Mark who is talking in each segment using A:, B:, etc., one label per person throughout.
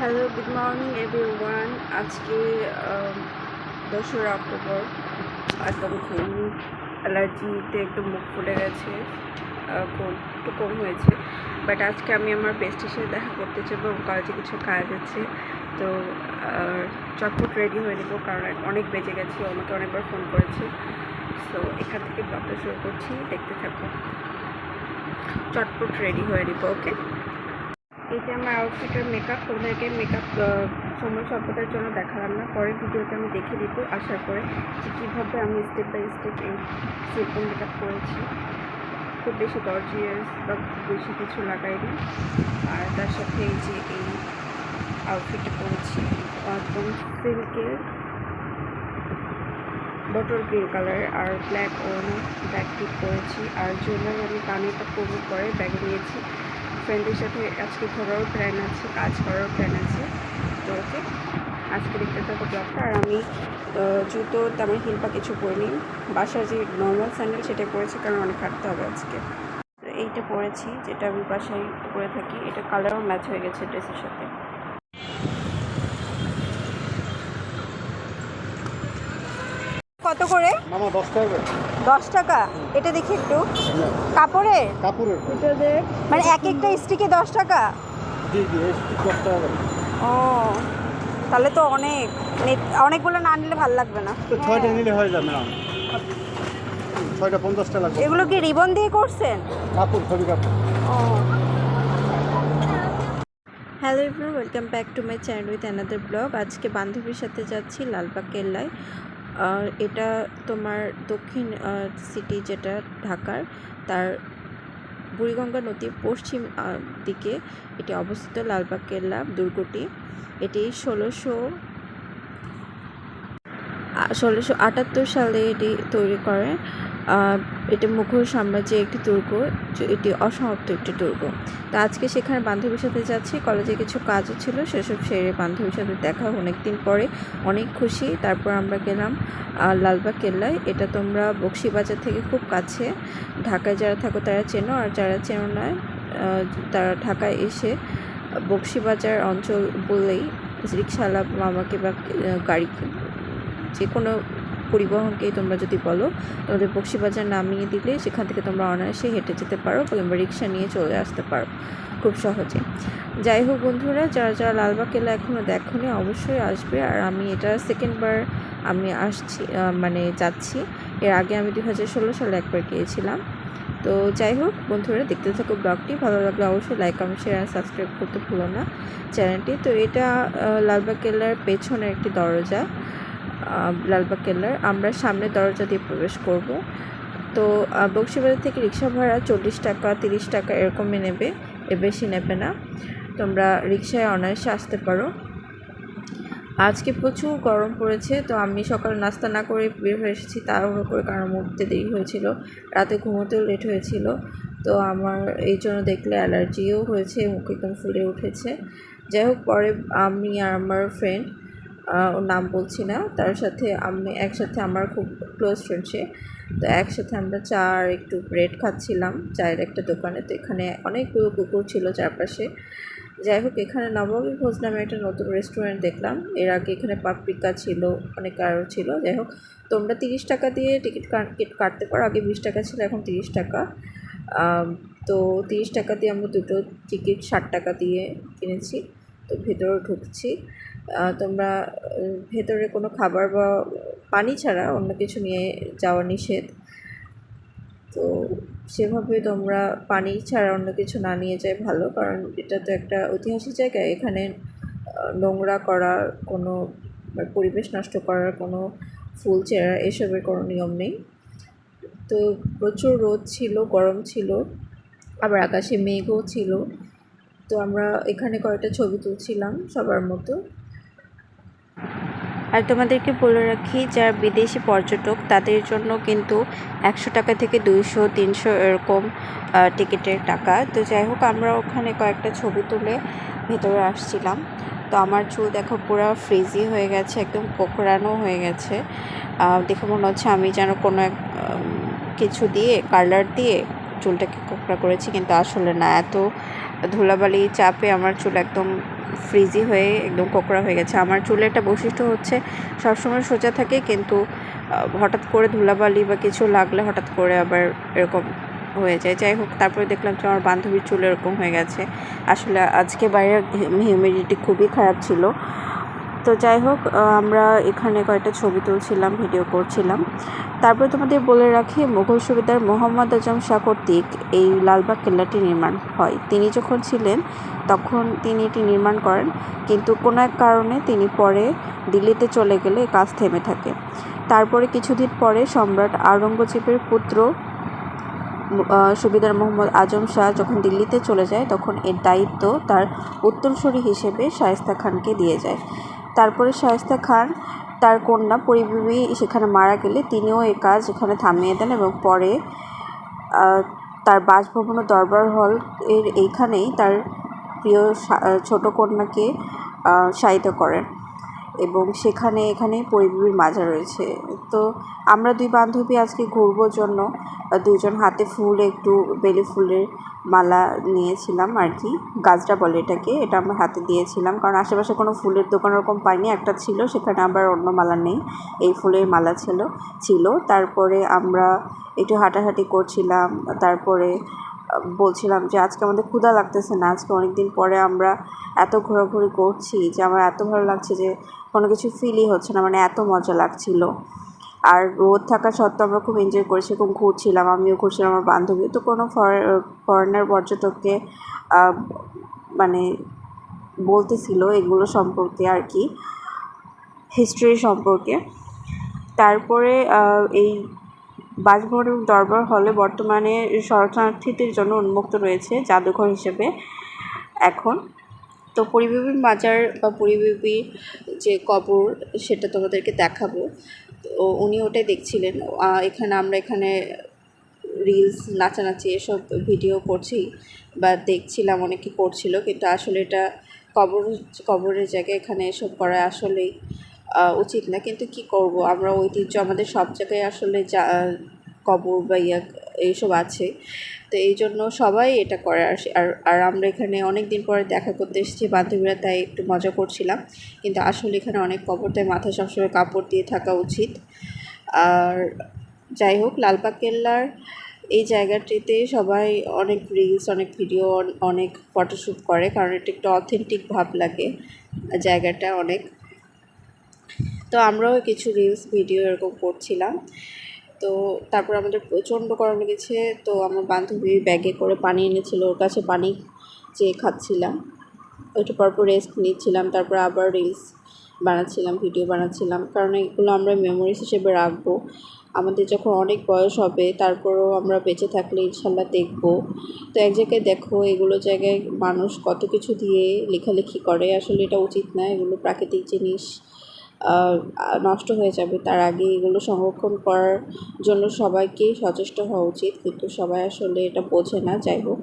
A: Hello, good morning everyone. আজকে 2রা October. একদম ঘুম, অ্যালার্জিতে একটম মুখ ফুলে গেছে, একটু কম হয়েছে। বাট আজকে আমি আমার বেস্টের সাথে দেখা করতে চাইবো এবং কলেজে কিছু কাজ আছে, তো চটপট রেডি হয়ে নেবো কারণ অনেক বেজে গেছে, আমাকে অনেকবার ফোন করেছে। সো এখান থেকে ব্লগটা শুরু করছি, দেখতে থাকো। চটপট রেডি হয়ে নিবো, ওকে। এটা আমার আউটফিটের মেকআপ। তোমাদেরকে মেকআপ সময় স্বল্পতার জন্য দেখালাম না, পরের ভিডিওতে আমি দেখে দিব আসার পরে যে কীভাবে আমি স্টেপ বাই স্টেপ এই সিম্পল মেকআপ করেছি। খুব বেশি গর্জিয়াস বা বেশি কিছু লাগাইনি। আর তার সাথে এই যে এই আউটফিটটা পরেছি একদম সিল্কের বটল গ্রিন কালার আর ব্ল্যাক ব্ল্যাক টিপ পরেছি। আর জুয়েলারি আমি কানেরটা পরে পরে ব্যাগে নিয়েছি। ফ্রেন্ডের সাথে আজকে ঘোরারও প্ল্যান আছে, কাজ করারও প্ল্যান আছে। তো ওকে, আজকে দেখতে থাকো ব্লগটা। আর আমি জুতো তেমন হিল বা কিছু পরিনি, বাসার যে নর্মাল স্যান্ডেল সেটাই পরেছি কারণ অনেক হাঁটতে হবে আজকে। তো এইটা পরেছি যেটা আমি বাসায় পরে থাকি, এটা কালারও ম্যাচ হয়ে গেছে ড্রেসের সাথে। কত করে
B: মামা 10 টাকা।
A: 10 টাকা? এটা দেখি একটু। কাপড়ের
B: কাপড়ের
A: মানে এক একটা স্টিকে 10 টাকা?
B: জি জি, এই 10 টাকা করে।
A: ও, তাহলে তো অনেকগুলো না নিলে ভালো লাগবে না।
B: তো 6টা নিলে হয়ে যাবে না, 6টা 50 টাকা লাগবে।
A: এগুলো কি রিবন দিয়ে করছেন?
B: কাপড়, খবি কাপড়।
A: ও, hello everyone, welcome back to my channel with another blog. আজকে বান্ধবীর সাথে যাচ্ছি লালবাগ কেল্লায়। এটা তোমার দক্ষিণ সিটি যেটা ঢাকার, তার বুড়িগঙ্গা নদীর পশ্চিম দিকে এটি অবস্থিত। লালবাগ কেল্লা দুর্গটি, এটি 1678 সালে এটি তৈরি করে। এটি মুঘল সাম্রাজ্যের একটি দুর্গ, এটি অসমাপ্ত একটি দুর্গ। তো আজকে সেখানে বান্ধবীর সাথে যাচ্ছি, কলেজে কিছু কাজও ছিল, সেসব সেরে বান্ধবীর সাথে দেখা অনেক দিন পরে, অনেক খুশি। তারপর আমরা গেলাম লালবাগ কেল্লায়। এটা তোমরা বকশীবাজার থেকে খুব কাছে, ঢাকায় যারা থাকো তারা চেনো, আর যারা চেনো না তারা ঢাকায় এসে বকশীবাজার অঞ্চল বললেই রিক্সাওয়ালা মামাকে বা গাড়ি যে কোনো পরিবহনকেই তোমরা যদি বলো, তোমাদের বকশীবাজার নামিয়ে দিলে সেখান থেকে তোমরা অনায়াসে হেঁটে যেতে পারো কিংবা রিক্সা নিয়ে চলে আসতে পারো খুব সহজে। যাই হোক বন্ধুরা, যারা যারা লালবাগ কেল্লা এখনও দেখোনি অবশ্যই আসবে। আর আমি এটা সেকেন্ডবার আমি আসছি, মানে যাচ্ছি। এর আগে আমি 2016 সালে একবার গিয়েছিলাম। তো যাই হোক বন্ধুরা, দেখতে থাকো ব্লগটি। ভালো লাগলে অবশ্যই লাইক, কমেন্ট, শেয়ার আর সাবস্ক্রাইব করতে ভুলো না চ্যানেলটি। তো এটা লালবাগ কেল্লার পেছনের একটি দরজা। লালবাগ কেল্লার আমরা সামনের দরজা দিয়ে প্রবেশ করব। তো বকশীবাজার থেকে রিক্সা ভাড়া 40 টাকা 30 টাকা এরকমই নেবে, এর বেশি নেবে না। তোমরা রিক্সায় অনায়াসে আসতে পারো। আজকে প্রচুর গরম পড়েছে, তো আমি সকালে নাস্তা না করে বের হয়ে এসেছি তাড়াহুড়ো করে, কারণ উঠতে দেরি হয়েছিল, রাতে ঘুমোতেও লেট হয়েছিল। তো আমার এই জন্য দেখলে অ্যালার্জিও হয়েছে, মুখ একদম ফুলে উঠেছে। যাই হোক, পরে আমি আর আমার ফ্রেন্ড, ওর নাম বলছি না, তার সাথে আমি একসাথে, আমার খুব ক্লোজ ফ্রেন্ড সে, তো একসাথে আমরা চা আর একটু ব্রেড খাচ্ছিলাম চায়ের একটা দোকানে। তো এখানে অনেকগুলো কুকুর ছিল চারপাশে। যাই হোক, এখানে নবমী ভোজ নামে একটা নতুন রেস্টুরেন্ট দেখলাম। এর আগে এখানে পাপড়িকা ছিল, অনেক আরও ছিল। যাই হোক, তোমরা 30 টাকা দিয়ে টিকিট কাটতে পারো। আগে 20 টাকা ছিল, এখন 30 টাকা। তো 30 টাকা দিয়ে আমরা দুটো টিকিট 60 টাকা দিয়ে কিনেছি। তো ভেতরে ঢুকছি। তোমরা ভেতরে কোনো খাবার বা পানি ছাড়া অন্য কিছু নিয়ে যাওয়া নিষেধ। তো সেভাবে তোমরা পানি ছাড়া অন্য কিছু না নিয়ে যায় ভালো, কারণ এটা তো একটা ঐতিহাসিক জায়গা। এখানে নোংরা করার কোনো, পরিবেশ নষ্ট করার কোনো, ফুল ছেঁড়া এসবের কোনো নিয়ম নেই। তো প্রচুর রোদ ছিল, গরম ছিল, আবার আকাশে মেঘও ছিল। তো আমরা এখানে কয়েকটা ছবি তুলছিলাম সবার মতো। আর তোমাদেরকে বলে রাখি, যারা বিদেশি পর্যটক তাদের জন্য কিন্তু 100 টাকা থেকে 200 300 এরকম টিকিটের টাকা। তো যাই হোক, আমরা ওখানে কয়েকটা ছবি তুলে ভেতরে আসছিলাম। তো আমার চুল দেখো পুরো ফ্রিজি হয়ে গেছে, একদম কোকড়ানো হয়ে গেছে। দেখে মনে হচ্ছে আমি যেন কোনো এক কিছু দিয়ে, কালার দিয়ে চুলটাকে কোকড়া করেছি, কিন্তু আসলে না। এত ধুলাবালি চাপে আমার চুল একদম ফ্রিজি হয়ে একদম কোকড়া হয়ে গেছে। আমার চুলের একটা বৈশিষ্ট্য হচ্ছে সবসময় সোজা থাকে, কিন্তু হঠাৎ করে ধুলাবালি বা কিছু লাগলে হঠাৎ করে আবার এরকম হয়ে যায়। যাই হোক, তারপরে দেখলাম যে আমার বান্ধবীর চুল এরকম হয়ে গেছে। আসলে আজকে বাইরের হিউমিডিটি খুবই খারাপ ছিল। তো যাই হোক, আমরা এখানে কয়েকটা ছবি তুলছিলাম, ভিডিও করছিলাম। তারপরে তোমাদের বলে রাখি, মুঘল সুবেদার মোহাম্মদ আজম শাহ কর্তৃক এই লালবাগ কেল্লাটি নির্মাণ হয়। তিনি যখন ছিলেন তখন তিনি এটি নির্মাণ করেন, কিন্তু কোনো এক কারণে তিনি পরে দিল্লিতে চলে গেলে কাজ থেমে থাকে। তারপরে কিছুদিন পরে সম্রাট আওরঙ্গজেবের পুত্র সুবেদার মোহাম্মদ আজম শাহ যখন দিল্লিতে চলে যায়, তখন এর দায়িত্ব তার উত্তরসূরি হিসেবে শায়েস্তা খানকে দিয়ে যায়। তারপরে শায়েস্তা খান তার কন্যা পরিবিবি সেখানে মারা গেলে তিনিও এই কাজ এখানে থামিয়ে দেন এবং পরে তার বাসভবন ও দরবার হল এর এইখানেই তার প্রিয় ছোট কন্যাকে শায়িত করেন এবং এখানেই পরিবিবির মাজার রয়েছে। তো আমরা দুই বান্ধবী আজকে ঘুরবোর জন্য দুইজন হাতে ফুল, একটু বেলি ফুলের মালা নিয়েছিলাম আর কি, গাজরা বলে এটাকে, এটা আমরা হাতে দিয়েছিলাম কারণ আশেপাশে কোনো ফুলের দোকান ওরকম পাইনি। একটা ছিল, সেখানে আবার অন্য মালা নেই, এই ফুলের মালা ছিল। তারপরে আমরা একটু হাঁটাহাঁটি করছিলাম, তারপরে বলছিলাম যে আজকে আমাদের ক্ষুধা লাগতেছে না, আজকে অনেক দিন পরে আমরা এত ঘোরাঘুরি করছি যে আমার এত ভালো লাগছে যে কোনো কিছু ফিলই হচ্ছে না, মানে এত মজা লাগছিল। আর রোদ থাকা সত্ত্বেও আমরা খুব এনজয় করেছি, খুব ঘুরছিলাম, আমিও ঘুরছিলাম, আমার বান্ধবীও। তো কোনো ফরেনার পর্যটককে মানে বলতেছিল এগুলো সম্পর্কে আর কি, হিস্ট্রি সম্পর্কে। তারপরে এই বাসভবন এবং দরবার হলে বর্তমানে শরণার্থীদের জন্য উন্মুক্ত রয়েছে জাদুঘর হিসেবে এখন। তো পরিবিবির মাজার বা পরিবিবির যে কবর সেটা তোমাদেরকে দেখাবো। তো উনি ওটাই দেখছিলেন। এখানে রিলস, নাচানাচি এসব ভিডিও করছি বা দেখছিলাম, অনেকে করছিল, কিন্তু আসলে এটা কবরের জায়গায়, এখানে এসব করা আসলেই উচিত না। কিন্তু কি করব, আমরা ঐতিহ্য, আমাদের সব জায়গায় আসলে কবর বা এইসব আছে, তো এই জন্য সবাই এটা করে। আর আমরা এখানে অনেক দিন পরে দেখা করতে এসেছি বান্ধবীরা, তাই একটু মজা করছিলাম। কিন্তু আসলে এখানে অনেক কবর, তাই মাথায় সবসময় কাপড় দিয়ে থাকা উচিত। আর যাই হোক, লালবাগ কেল্লার এই জায়গাটিতে সবাই অনেক রিলস, অনেক ভিডিও, অনেক ফটোশ্যুট করে, কারণ এটা একটু অথেন্টিক ভাব লাগে জায়গাটা অনেক। তো আমরাও কিছু রিলস, ভিডিও এরকম করছিলাম। তো তারপর আমাদের প্রচণ্ড গরম লেগেছে, তো আমার বান্ধবী ব্যাগে করে পানি এনেছিল, ওর কাছে পানি চেয়ে খাচ্ছিলাম, একটু পরপর রেস্ট নিচ্ছিলাম, তারপর আবার রিলস বানাচ্ছিলাম, ভিডিও বানাচ্ছিলাম, কারণ এগুলো আমরা মেমোরিজ হিসেবে রাখবো। আমাদের যখন অনেক বয়স হবে, তারপরও আমরা বেঁচে থাকলে ইনশাল্লাহ দেখবো। তো এক জায়গায় দেখো, এগুলো জায়গায় মানুষ কত কিছু দিয়ে লেখালেখি করে, আসলে এটা উচিত না, এগুলো প্রাকৃতিক জিনিস, নষ্ট হয়ে যাবে। তার আগে এগুলো সংরক্ষণ করার জন্য সবাইকেই সচেষ্ট হওয়া উচিত, কিন্তু সবাই আসলে এটা বোঝে না। যাই হোক,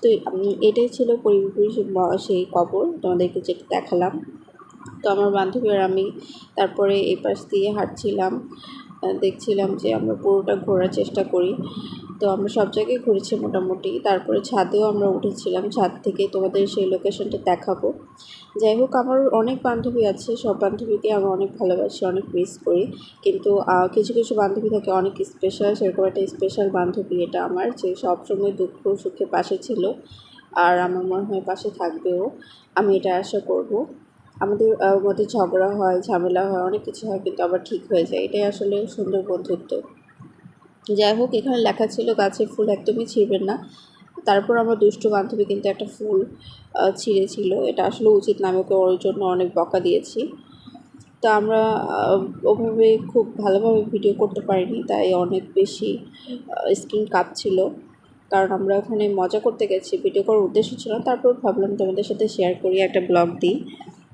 A: তো এটাই ছিল পরিবেশ সেই কবর তোমাদেরকে যেটা দেখালাম। তো আমার বান্ধবী আর আমি তারপরে এই পাশ দিয়ে হাঁটছিলাম, দেখছিলাম যে আমরা পুরোটা ঘোরার চেষ্টা করি। তো আমরা সব জায়গায় ঘুরেছি মোটামুটি। তারপরে ছাদেও আমরা উঠেছিলাম, ছাদ থেকে তোমাদের সেই লোকেশনটা দেখাবো। যাই হোক, আমার অনেক বান্ধবী আছে, সব বান্ধবীকে আমি অনেক ভালোবাসি, অনেক মিস করি। কিন্তু কিছু কিছু বান্ধবী থাকে অনেক স্পেশাল, সেরকম একটা স্পেশাল বান্ধবী এটা আমার, যে সবসময় দুঃখ সুখে পাশে ছিল, আর আমার মনে হয় পাশে থাকবেও, আমি এটা আশা করব। আমাদের মধ্যে ঝগড়া হয়, ঝামেলা হয়, অনেক কিছু হয়, কিন্তু আবার ঠিক হয়ে যায়, এটাই আসলে সুন্দর বন্ধুত্ব। যাই হোক, এখানে লেখা ছিল গাছের ফুল একদমই ছিঁড়বেন না। তারপর আমার দুষ্টু বান্ধবী কিন্তু একটা ফুল ছিঁড়েছিল, এটা আসলে উচিত না, আমি ওকে ওর জন্য অনেক বকা দিয়েছি। তো আমরা ওভাবে খুব ভালোভাবে ভিডিও করতে পারিনি, তাই অনেক বেশি স্ক্রিন কাঁপছিল, কারণ আমরা ওখানে মজা করতে গেছি, ভিডিও করার উদ্দেশ্য ছিল। তারপর ভাবলাম তোমাদের সাথে শেয়ার করি, একটা ব্লগ দিই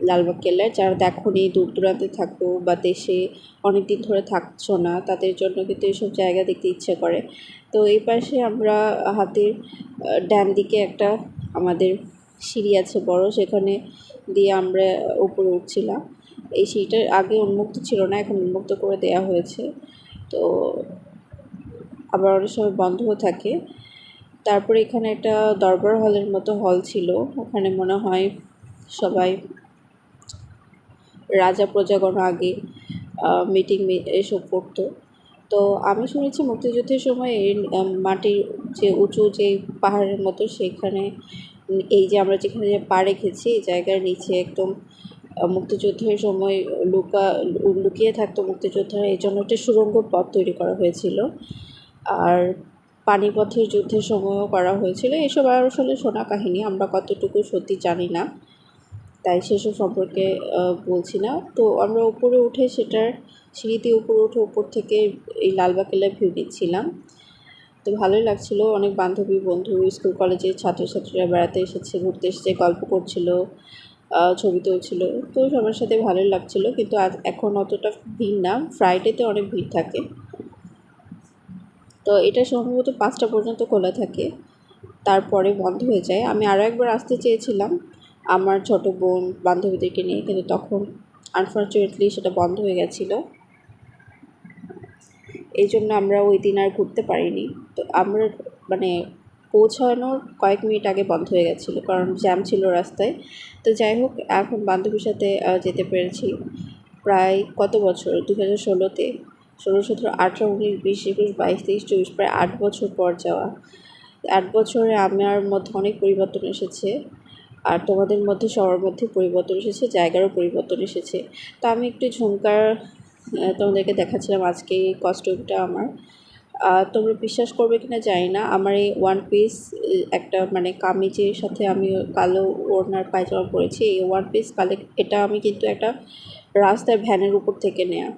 A: লালবাগ কেল্লার। যারা দেখোনি, দূর দূরান্তে থাকো বা দেশে অনেক দিন ধরে থাকছো না, তাদের জন্য কিন্তু এইসব জায়গা দেখতে ইচ্ছে করে। তো এই পাশে আমরা হাতের ডান দিকে একটা আমাদের সিঁড়ি আছে বড়, সেখানে দিয়ে আমরা উপরে উঠছিলাম। এই সিঁড়িটার আগে উন্মুক্ত ছিল না, এখন উন্মুক্ত করে দেওয়া হয়েছে। তো আবার অনেক সময় বন্ধও থাকে। তারপরে এখানে একটা দরবার হলের মতো হল ছিল, ওখানে মনে হয় সবাই রাজা প্রজাগণ আগে মিটিং এসব করতো। তো আমি শুনেছি মুক্তিযুদ্ধের সময় এই মাটির যে উঁচু যে পাহাড়ের মতো সেখানে এই যে আমরা যেখানে পা রেখেছি এই জায়গার নিচে একদম মুক্তিযুদ্ধের সময় লুকিয়ে থাকতো মুক্তিযোদ্ধারা, এই জন্য একটা সুড়ঙ্গ পথ তৈরি করা হয়েছিল। আর পানিপথের যুদ্ধের সময়ও করা হয়েছিল। এসব আর আসলে শোনা কাহিনী, আমরা কতটুকু সত্যি জানি না, তাই সেসব সম্পর্কে বলছি না। তো আমরা উপরে উঠে সেটার সিঁড়ি দিয়ে উপরে উঠে উপর থেকে এই লালবাগ কেল্লার ভিউ নিচ্ছিলাম। তো ভালোই লাগছিল। অনেক বান্ধবী বন্ধু স্কুল কলেজের ছাত্রছাত্রীরা বেড়াতে এসেছে, ঘুরতে এসেছে, গল্প করছিল, ছবি তুলছিল। তো সবার সাথে ভালোই লাগছিল, কিন্তু এখন অতটা ভিড় না, ফ্রাইডেতে অনেক ভিড় থাকে। তো এটা সম্ভবত 5টা পর্যন্ত খোলা থাকে, তারপরে বন্ধ হয়ে যায়। আমি আরও একবার আসতে চেয়েছিলাম আমার ছোট বোন বান্ধবীদেরকে নিয়ে, কিন্তু তখন আনফর্চুনেটলি সেটা বন্ধ হয়ে গেছিলো, এই জন্য আমরা ওই দিন আর ঘুরতে পারিনি। তো আমরা মানে পৌঁছানোর কয়েক মিনিট আগে বন্ধ হয়ে গেছিলো, কারণ জ্যাম ছিল রাস্তায়। তো যাই হোক, এখন বান্ধবীর সাথে যেতে পেরেছি। প্রায় কত বছর, 2016-তে, 16, 17, 18, 19, 20, 21, 22, 23, 24, প্রায় 8 বছর পর যাওয়া। 8 বছরে আমার মধ্যে অনেক পরিবর্তন এসেছে, আর তোমাদের মধ্যে সবার মধ্যে পরিবর্তন এসেছে, জায়গারও পরিবর্তন এসেছে। তো আমি একটু ঝুমকার তোমাদেরকে দেখাচ্ছিলাম আজকে এই কস্টিউমটা আমার। তোমরা বিশ্বাস করবে কিনা জানি না, আমার এই ওয়ান পিস একটা মানে কামিজের সাথে আমি কালো ওড়নার পায়জামা পরেছি। এই ওয়ান পিস এটা আমি কিন্তু একটা রাস্তায় ভ্যানের উপর থেকে নেয়া।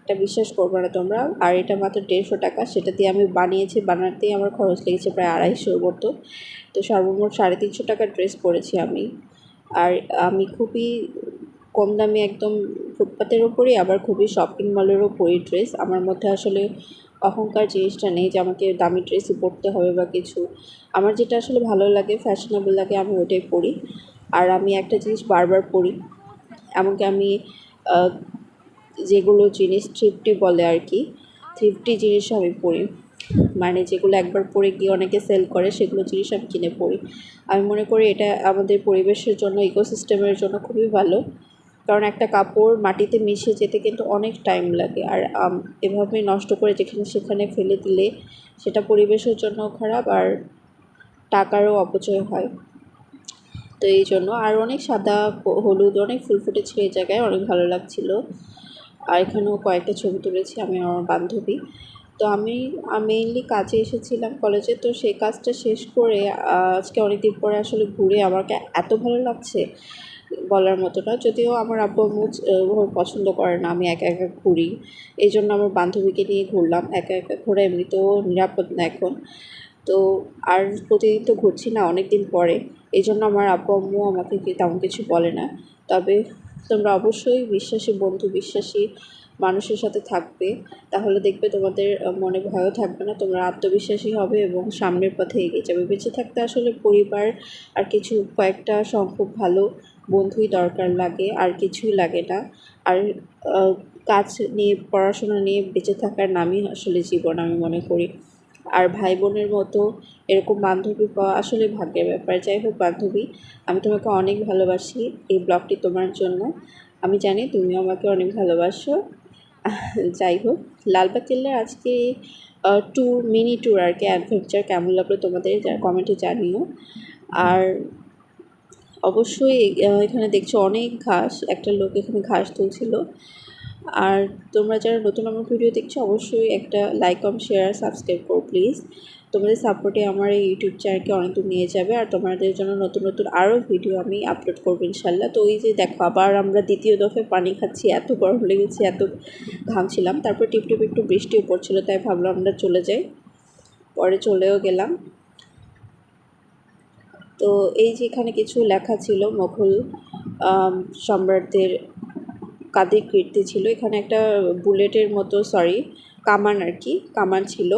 A: এটা বিশ্বাস করবে না তোমরা। আর এটা মাত্র 150 টাকা, সেটা দিয়ে আমি বানিয়েছি, বানাতেই আমার খরচ লেগেছে প্রায় 250-র মতো। তো সর্বমোট 350 টাকার ড্রেস পরেছি আমি। আর আমি খুবই কম দামে একদম ফুটপাতের ওপরেই, আবার খুবই শপিং মলেরও পরি ড্রেস। আমার মধ্যে আসলে অহংকার জিনিসটা নেই যে আমাকে দামি ড্রেসই পরতে হবে বা কিছু। আমার যেটা আসলে ভালো লাগে, ফ্যাশনেবল লাগে, আমি ওটাই পরি। আর আমি একটা জিনিস বারবার পরি, এমনকি আমি যেগুলো জিনিস থ্রিফটি বলে আর কি, থ্রিফটি জিনিসও আমি পরি, মানে যেগুলো একবার পরে গিয়ে অনেকে সেল করে সেগুলো জিনিস আমি কিনে পরি। আমি মনে করি এটা আমাদের পরিবেশের জন্য, ইকোসিস্টেমের জন্য খুবই ভালো, কারণ একটা কাপড় মাটিতে মিশে যেতে কিন্তু অনেক টাইম লাগে। আর এভাবে নষ্ট করে যেখানে সেখানে ফেলে দিলে সেটা পরিবেশের জন্য খারাপ, আর টাকারও অপচয় হয়। তো এই জন্য। আর অনেক সাদা হলুদ অনেক ফুল ফুটেছিল এই জায়গায়, অনেক ভালো লাগছিলো। আর এখানেও কয়েকটা ছবি তুলেছি আমি আমার বান্ধবী। তো আমি মেইনলি কাজে এসেছিলাম কলেজে, তো সেই কাজটা শেষ করে আজকে অনেকদিন পরে আসলে ঘুরে আমাকে এত ভালো লাগছে বলার মতো না। যদিও আমার আব্বু আম্মু পছন্দ করে না আমি একা একা ঘুরি, এই জন্য আমার বান্ধবীকে নিয়ে ঘুরলাম। একা একা ঘোরা এমনিতেও নিরাপদ না এখন, তো আর প্রতিদিন তো ঘুরছি না, অনেক দিন পরে, এই জন্য আমার আব্বু আম্মু আমাকে তেমন কিছু বলে না। তবে তোমরা অবশ্যই বিশ্বাসী বন্ধু, বিশ্বাসী মানুষের সাথে থাকবে, তাহলে দেখবে তোমাদের মনে ভয়ও থাকবে না, তোমরা আত্মবিশ্বাসী হবে এবং সামনের পথে এগিয়ে যাবে। বেঁচে থাকতে আসলে পরিবার আর কিছু কয়েকটা সংখ্যক ভালো বন্ধুই দরকার লাগে, আর কিছুই লাগে না। আর কাজ নিয়ে, পড়াশোনা নিয়ে বেঁচে থাকার নামই আসলে জীবন আমি মনে করি। আর ভাই বোনের মতো এরকম বান্ধবী পাওয়া আসলে ভাগ্যের ব্যাপার। যাই হোক বান্ধবী, আমি তোমাকে অনেক ভালোবাসি, এই ব্লগটি তোমার জন্য। আমি জানি তুমিও আমাকে অনেক ভালোবাসো। যাই হোক, লালবাগ কেল্লার আজকে মিনি ট্যুর আর কি, অ্যাডভেঞ্চার কেমন লাগলো তোমাদের কমেন্টে জানিও। আর অবশ্যই এখানে দেখছো অনেক ঘাস, একটা লোক এখানে ঘাস তুলছিল। আর তোমরা যারা নতুন আমার ভিডিও দেখছো অবশ্যই একটা লাইক, কমেন্ট, শেয়ার আর সাবস্ক্রাইব করো প্লিজ। তোমাদের সাপোর্টে আমার এই ইউটিউব চ্যানেলকে অনেক দূর নিয়ে যাবে, আর তোমাদের জন্য নতুন নতুন আরও ভিডিও আমি আপলোড করবো ইনশাল্লাহ। তো ওই যে দেখো, আবার আমরা দ্বিতীয় দফায় পানি খাচ্ছি, এত গরম লেগেছে, এত ঘামছিলাম। তারপর টিপ টিপ একটু বৃষ্টিও পড়ছিল, তাই ভাবলাম আমরা চলে যাই, পরে চলেও গেলাম। তো এই যে এখানে কিছু লেখা ছিল মুঘল সম্রাটদের কাদের কীর্তি ছিল। এখানে একটা বুলেটের মতো, কামান আর কি, কামান ছিল।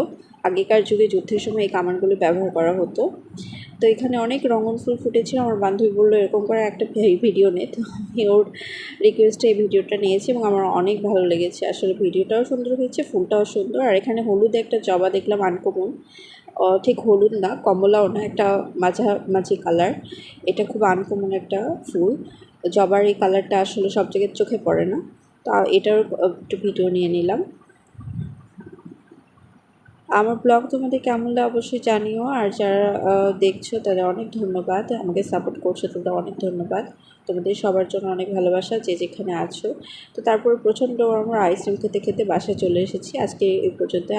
A: আগেকার যুগে যুদ্ধের সময় এই কামানগুলো ব্যবহার করা হতো। তো এখানে অনেক রঙন ফুল ফুটেছিল। আমার বান্ধবী বললো এরকম করে একটা ভিডিও নে, তো আমি ওর রিকোয়েস্টে এই ভিডিওটা নিয়েছি এবং আমার অনেক ভালো লেগেছে। আসলে ভিডিওটাও সুন্দর হয়েছে, ফুলটাও সুন্দর। আর এখানে হলুদ একটা জবা দেখলাম আনকমন, ঠিক হলুদ না, কমলাও না, একটা মাঝামাঝি কালার। এটা খুব আনকমন একটা ফুল। জবার এই কালারটা আসলে সব জায়গায় চোখে পড়ে না, তো এটার একটু ভিডিও নিয়ে নিলাম। আমার ব্লগ তোমাদের কেমন লাগে অবশ্যই জানিও। আর যারা দেখছো তাদের অনেক ধন্যবাদ, আমাকে সাপোর্ট করছো তাদের অনেক ধন্যবাদ। তোমাদের সবার জন্য অনেক ভালোবাসা যে যেখানে আছো। তো তারপর প্রচণ্ড গরম, আইসক্রিম খেতে খেতে বাসায় চলে এসেছি। আজকে এই পর্যন্ত।